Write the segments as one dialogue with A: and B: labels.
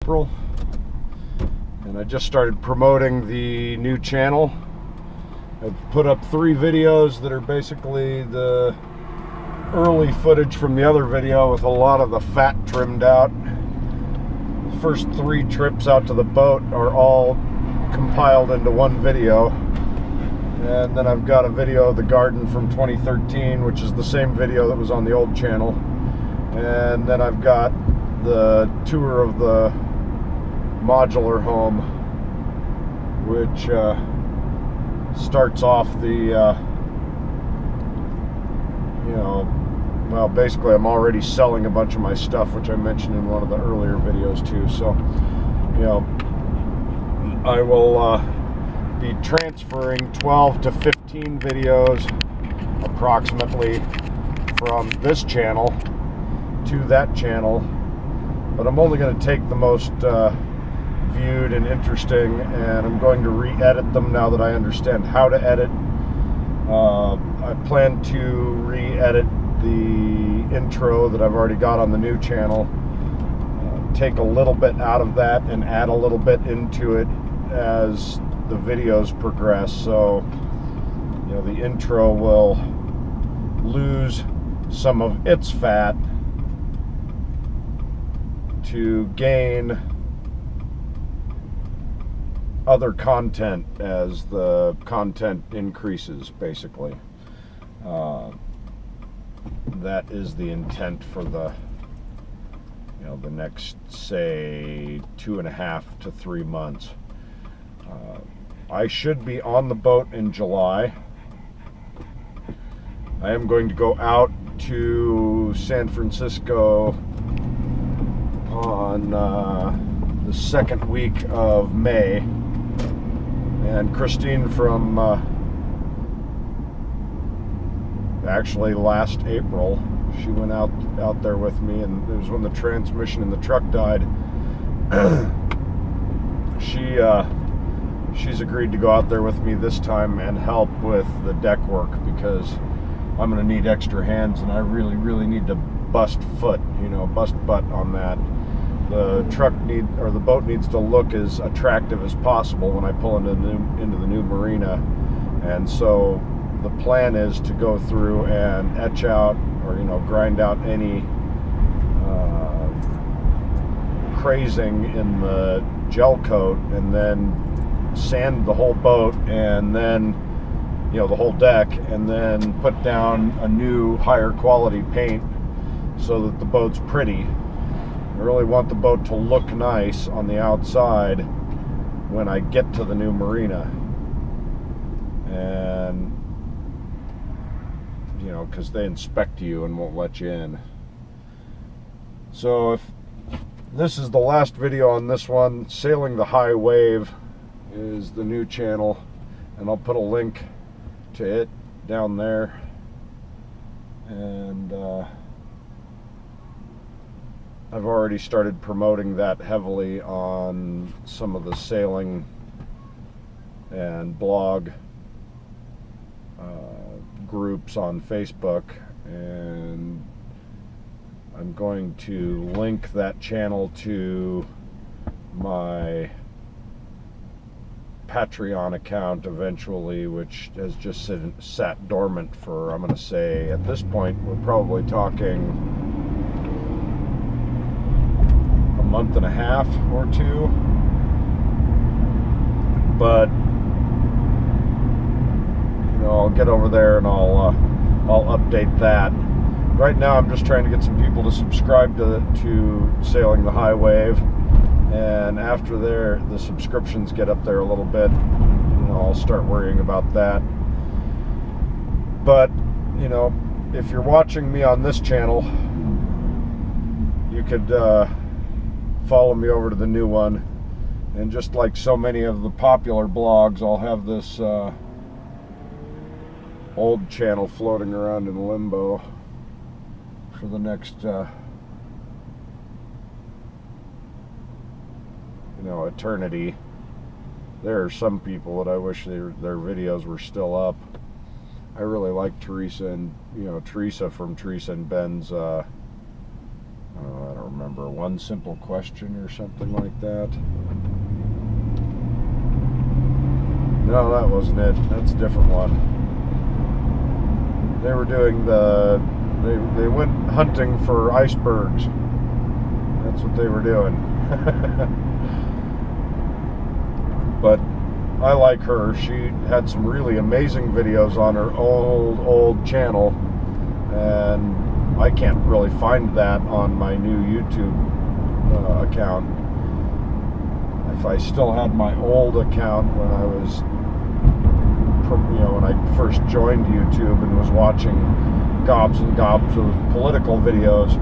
A: April, and I just started promoting the new channel. I've put up 3 videos that are basically the early footage from the other video with a lot of the fat trimmed out. The first 3 trips out to the boat are all compiled into one video. And then I've got a video of the garden from 2013, which is the same video that was on the old channel. And then I've got the tour of the modular home, which starts off the, well, basically I'm already selling a bunch of my stuff, which I mentioned in one of the earlier videos too. So, I will be transferring 12 to 15 videos approximately from this channel to that channel, but I'm only going to take the most viewed and interesting, and I'm going to re-edit them now that I understand how to edit. I plan to re-edit the intro that I've already got on the new channel, take a little bit out of that and add a little bit into it as the videos progress, so the intro will lose some of its fat to gain other content as the content increases, basically. That is the intent for the the next, say, 2.5 to 3 months. I should be on the boat in July. I am going to go out to San Francisco on the second week of May, and Christine from actually last April, she went out there with me, and it was when the transmission in the truck died. She's agreed to go out there with me this time and help with the deck work, because I'm going to need extra hands, and I really need to bust butt on that. The the boat needs to look as attractive as possible when I pull into the new marina, and so the plan is to go through and etch out or grind out any crazing in the gel coat, and then sand the whole boat, and then the whole deck, and then put down a new higher quality paint so that the boat's pretty. I really want the boat to look nice on the outside when I get to the new marina, and because they inspect you and won't let you in. So if this is the last video on this one, Sailing the High Wave is the new channel, and I'll put a link to it down there. And I've already started promoting that heavily on some of the sailing and blog groups on Facebook, and I'm going to link that channel to my Patreon account eventually, which has just sat dormant for, I'm going to say, at this point, we're probably talking a month and a half or 2. But I'll get over there and I'll update that. Right now I'm just trying to get some people to subscribe to Sailing the High Wave, and after the subscriptions get up there a little bit, I'll start worrying about that. But if you're watching me on this channel, you could follow me over to the new one, and just like so many of the popular blogs, I'll have this old channel floating around in limbo for the next eternity. There are some people that I wish their videos were still up. I really like Teresa from Teresa and Ben's I don't remember remember, One Simple Question or something like that. No, that wasn't it. That's a different one. They were doing they went hunting for icebergs. That's what they were doing. But I like her. She had some really amazing videos on her old channel, and I can't really find that on my new YouTube account. If I still had my old account when I was, when I first joined YouTube and was watching gobs and gobs of political videos,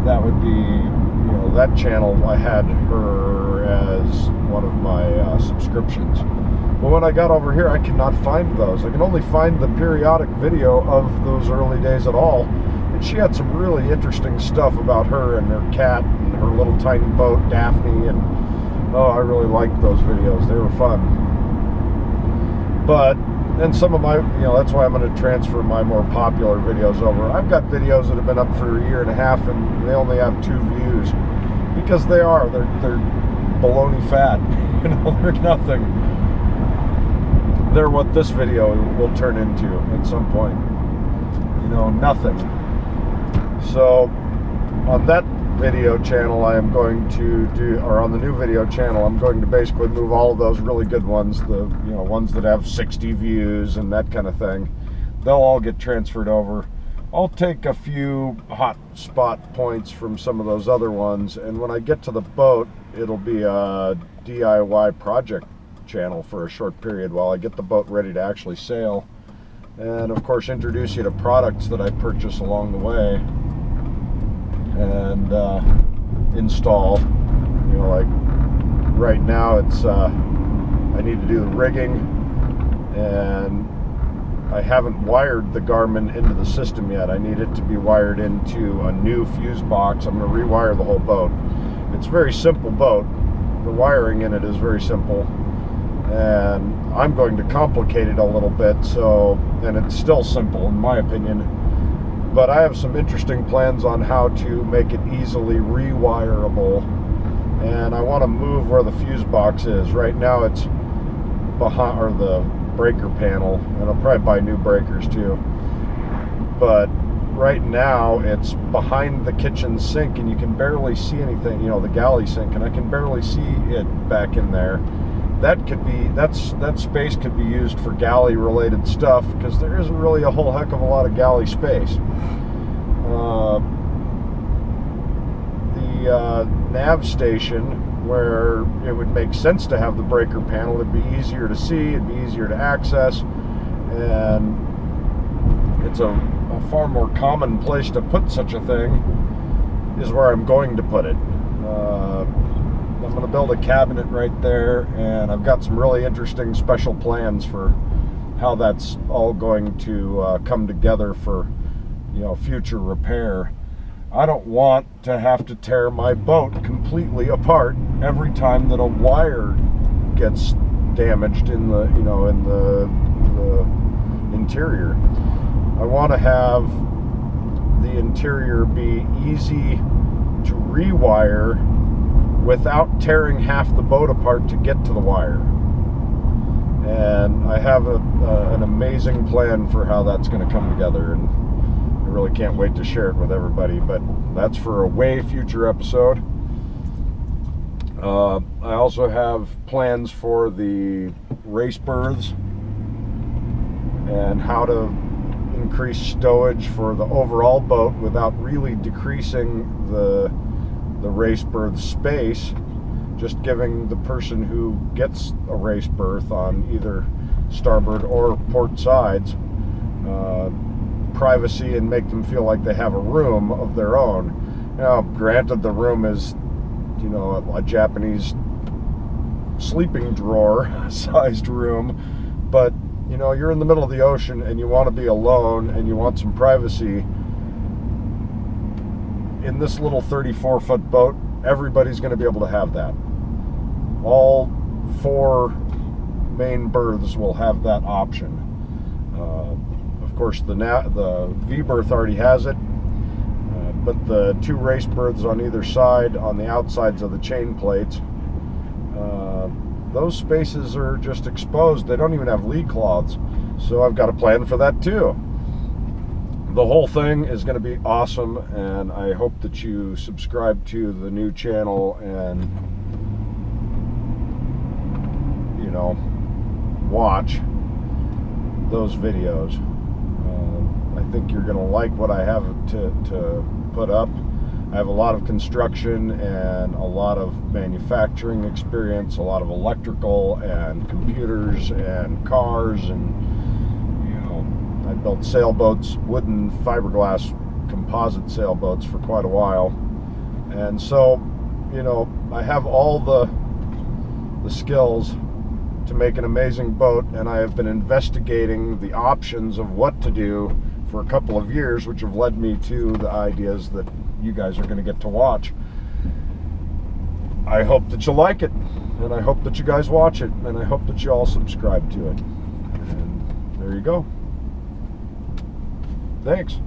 A: that would be, that channel, I had her as one of my subscriptions. But when I got over here, I cannot find those. I can only find the periodic video of those early days at all. And she had some really interesting stuff about her and her cat and her little tiny boat, Daphne, and oh, I really liked those videos. They were fun. But, and some of my, that's why I'm going to transfer my more popular videos over. I've got videos that have been up for a year and a half and they only have 2 views. Because they're baloney fat. They're nothing. They're what this video will turn into at some point. Nothing. So, on that video channel, I am going to do, or on the new video channel, I'm going to basically move all of those really good ones, the ones that have 60 views and that kind of thing. They'll all get transferred over. I'll take a few hot spot points from some of those other ones, and when I get to the boat, it'll be a DIY project channel for a short period while I get the boat ready to actually sail, and of course introduce you to products that I purchase along the way and install. Like right now it's I need to do the rigging, and I haven't wired the Garmin into the system yet. I need it to be wired into a new fuse box. I'm going to rewire the whole boat. It's a very simple boat. The wiring in it is very simple, and I'm going to complicate it a little bit, and it's still simple in my opinion, but I have some interesting plans on how to make it easily rewireable, and I want to move where the fuse box is. Right now it's behind, or the breaker panel, and I'll probably buy new breakers too, but right now it's behind the kitchen sink and you can barely see anything, the galley sink, and I can barely see it back in there. That could be, that space could be used for galley related stuff, because there isn't really a whole heck of a lot of galley space. The nav station, where it would make sense to have the breaker panel, it'd be easier to see, it'd be easier to access, and it's a far more common place to put such a thing, is where I'm going to put it. I'm going to build a cabinet right there, and I've got some really interesting special plans for how that's all going to come together for future repair. I don't want to have to tear my boat completely apart every time that a wire gets damaged in the in the interior. I want to have the interior be easy to rewire without tearing half the boat apart to get to the wire. And I have an amazing plan for how that's going to come together, and I really can't wait to share it with everybody, but that's for a way future episode. I also have plans for the race berths and how to increase stowage for the overall boat without really decreasing the race berth space, just giving the person who gets a race berth on either starboard or port sides privacy and make them feel like they have a room of their own. Now, granted, the room is, a Japanese sleeping drawer sized room, but you're in the middle of the ocean and you want to be alone and you want some privacy. In this little 34-foot boat, everybody's going to be able to have that. All 4 main berths will have that option. Of course, the V berth already has it. but the 2 race berths on either side, on the outsides of the chain plates, those spaces are just exposed. They don't even have lee cloths. So I've got a plan for that too. The whole thing is going to be awesome, and I hope that you subscribe to the new channel and, you know, watch those videos. I think you're going to like what I have to put up. I have a lot of construction and a lot of manufacturing experience, a lot of electrical and computers and cars, and I built sailboats, wooden fiberglass composite sailboats for quite a while. And so, I have all the skills to make an amazing boat, and I have been investigating the options of what to do for a couple of years, which have led me to the ideas that you guys are going to get to watch. I hope that you like it, and I hope that you guys watch it, and I hope that you all subscribe to it. And there you go. Thanks.